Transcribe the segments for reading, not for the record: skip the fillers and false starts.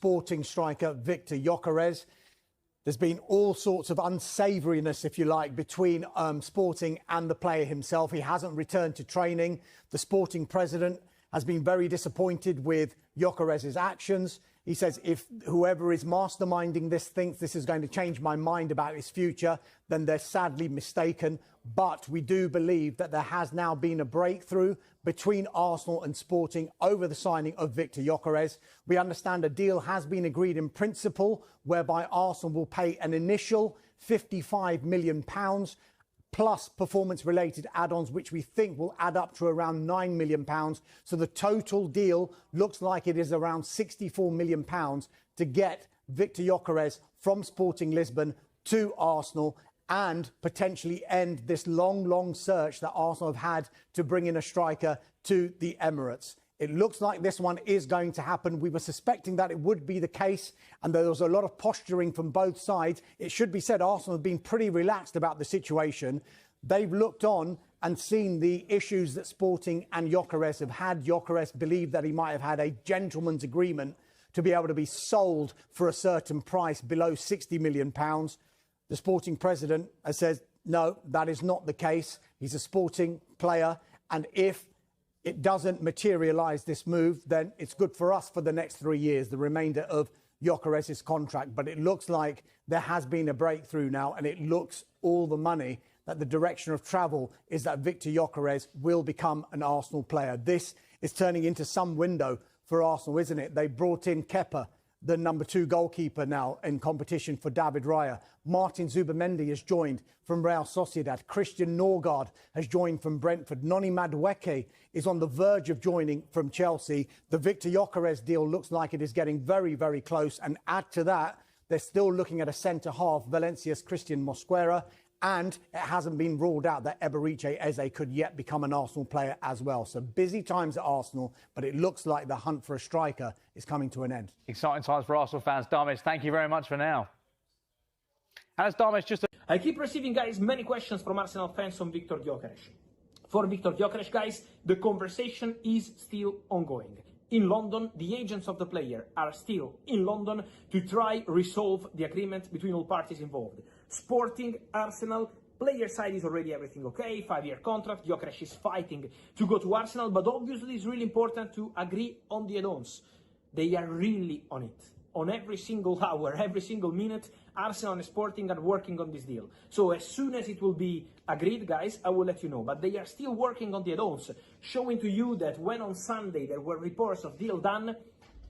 Sporting striker Viktor Gyokeres. There's been all sorts of unsavouriness, if you like, between Sporting and the player himself. He hasn't returned to training. The Sporting president has been very disappointed with Gyokeres' actions. He says if whoever is masterminding this thinks this is going to change my mind about his future, then they're sadly mistaken. But we do believe that there has now been a breakthrough between Arsenal and Sporting over the signing of Viktor Gyokeres. We understand a deal has been agreed in principle whereby Arsenal will pay an initial £55 million plus performance-related add-ons, which we think will add up to around £9 million. So the total deal looks like it is around £64 million to get Viktor Gyokeres from Sporting Lisbon to Arsenal and potentially end this long search that Arsenal have had to bring in a striker to the Emirates. It looks like this one is going to happen. We were suspecting that it would be the case, and there was a lot of posturing from both sides. It should be said Arsenal have been pretty relaxed about the situation. They've looked on and seen the issues that Sporting and Gyokeres have had. Gyokeres believed that he might have had a gentleman's agreement to be able to be sold for a certain price below £60 million. The Sporting president has said, no, that is not the case. He's a Sporting player, and if it doesn't materialise this move, then it's good for us for the next 3 years, the remainder of Gyokeres' contract. But it looks like there has been a breakthrough now, and it looks all the money that the direction of travel is that Viktor Gyokeres will become an Arsenal player. This is turning into some window for Arsenal, isn't it? They brought in Kepa, the number 2 goalkeeper now in competition for David Raya. Martin Zubimendi has joined from Real Sociedad. Christian Norgard has joined from Brentford. Noni Madueke is on the verge of joining from Chelsea. The Viktor Gyokeres deal looks like it is getting very close. And add to that, they're still looking at a centre-half, Valencia's Christian Mosquera. And it hasn't been ruled out that Eberechi Eze could yet become an Arsenal player as well. So busy times at Arsenal, but it looks like the hunt for a striker is coming to an end. Exciting times for Arsenal fans. Darmish, thank you very much for now. As Darmish just... I keep receiving, guys, many questions from Arsenal fans on Viktor Gyokeres. For Viktor Gyokeres, guys, the conversation is still ongoing. In London, the agents of the player are still in London to try resolve the agreement between all parties involved. Sporting, Arsenal, player side is already everything okay, 5-year contract, Gyokeres is fighting to go to Arsenal, but obviously it's really important to agree on the add-ons. They are really on it. On every single hour, every single minute, Arsenal and Sporting are working on this deal. So as soon as it will be agreed, guys, I will let you know. But they are still working on the add-ons, showing to you that when on Sunday there were reports of deal done,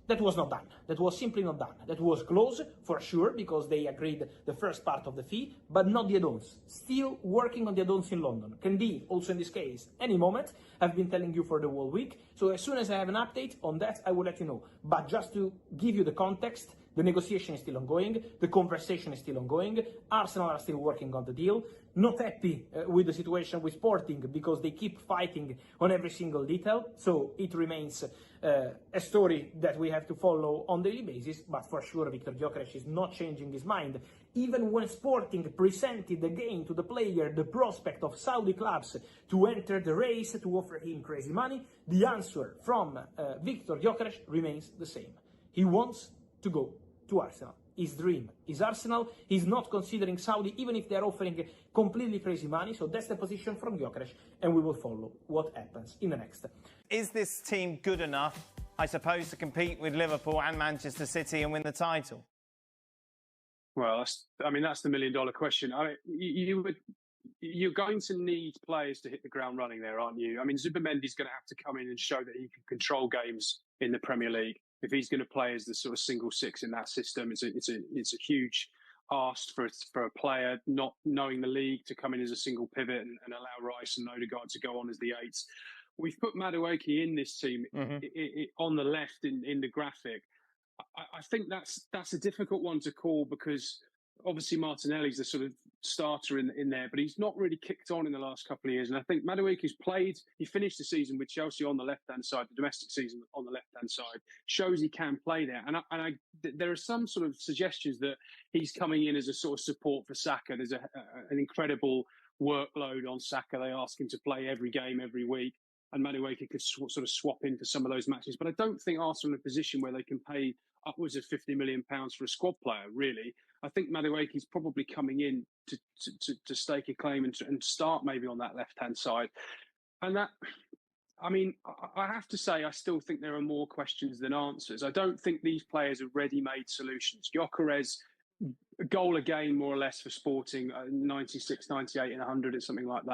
that was not done. That was simply not done. That was close, for sure, because they agreed the first part of the fee, but not the add-ons. Still working on the add-ons in London. Can be, also in this case, any moment. I've been telling you for the whole week. So as soon as I have an update on that, I will let you know. But just to give you the context, the negotiation is still ongoing. The conversation is still ongoing. Arsenal are still working on the deal. Not happy with the situation with Sporting because they keep fighting on every single detail. So it remains a story that we have to follow on a daily basis. But for sure, Viktor Gyokeres is not changing his mind. Even when Sporting presented again to the player the prospect of Saudi clubs to enter the race to offer him crazy money, the answer from Viktor Gyokeres remains the same. He wants to go to Arsenal. His dream is Arsenal. He's not considering Saudi, even if they're offering completely crazy money. So that's the position from Gyokeres, and we will follow what happens in the next. Is this team good enough, I suppose, to compete with Liverpool and Manchester City and win the title? Well, that's the million-dollar question. You're going to need players to hit the ground running there, aren't you? I mean, Zubimendi's going to have to come in and show that he can control games in the Premier League. If he's going to play as the sort of single six in that system, it's a huge ask for a player not knowing the league to come in as a single pivot and allow Rice and Odegaard to go on as the eights. We've put Madueke in this team on the left in the graphic. I think that's a difficult one to call because obviously Martinelli's the sort of starter in there, but he's not really kicked on in the last couple of years. And I think Madueke's played, he finished the season with Chelsea on the left-hand side, the domestic season on the left-hand side, shows he can play there. And there are some sort of suggestions that he's coming in as a sort of support for Saka. There's an incredible workload on Saka. They ask him to play every game, every week. And Madueke could sort of swap in for some of those matches. But I don't think Arsenal are in a position where they can pay upwards of £50 million for a squad player, really. I think Madueke's probably coming in to stake a claim and start maybe on that left-hand side. And that, I mean, I have to say, I still think there are more questions than answers. I don't think these players are ready-made solutions. Gyokeres, a goal a game, more or less, for Sporting, 96, 98 and 100, it's something like that.